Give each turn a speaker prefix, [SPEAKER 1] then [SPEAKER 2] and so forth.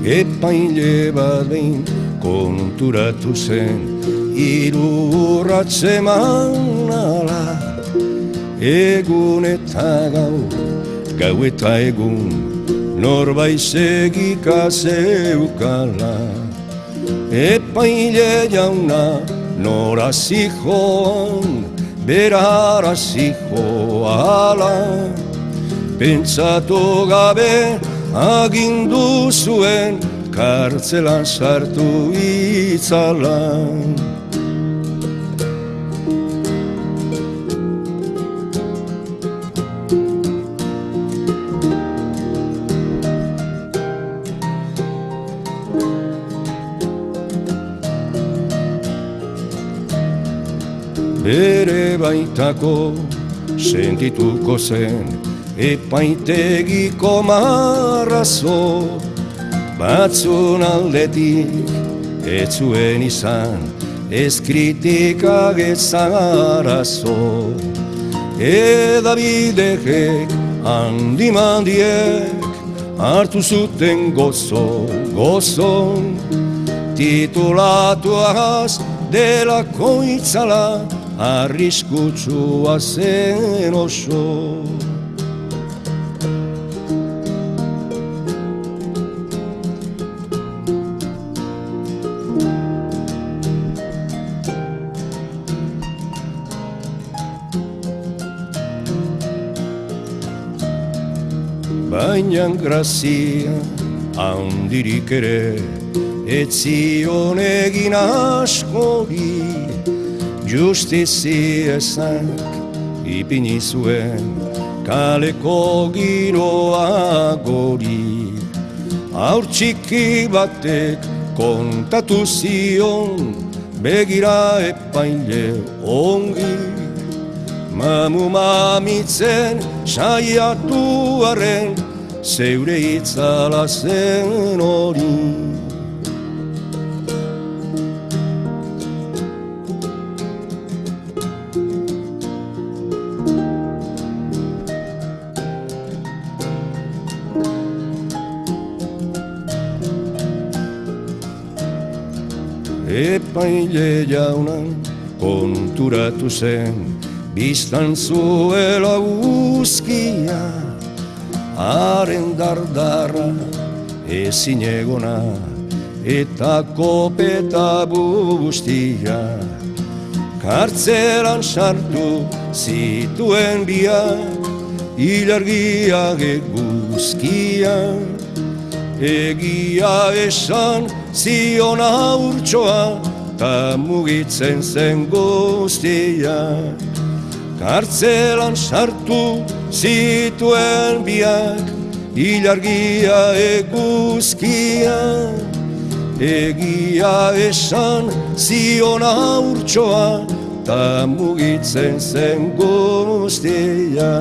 [SPEAKER 1] Epaile bat behin konturatu zen, hiru urrats eman ala. Egun eta gau, gau eta egun, norbait segika zeukala. Epaile jauna, nora zijoan, berara zijoala. Pentsatu gabe agindu zuen, kartzelan sartu itzala. Bere baitako sentituko zen, epaitegiko marrazo. Batzun aldetik ez zuen izan, ez kritikak ez arazo. Edabidek handimandiek hartu zuten gozo, titulatuaz delako itzala, arriskutsua zen oso. Baina grazia handirik ere ez zion egin askori, justizia ezak ipini zuen kaleko giroa gori. Haur txiki batek kontatu zion, begira epaile ongi. Mamu mamitzen saiatu arren, zeure itzala zen hori. Epaile jaunan konturatu zen, biztan zuela uzkia, haren dardarra ezin egona eta kopeta bustia. Kartzelan sartu zituen biak, ilargiak eguzkia. Egia esan zion haurtxoa, ta mugitzen zen guztia. Kartzelan sartu zituen biak, ilargia eguzkia. Egia esan zion haurtxoa, ta mugitzen zen guztia.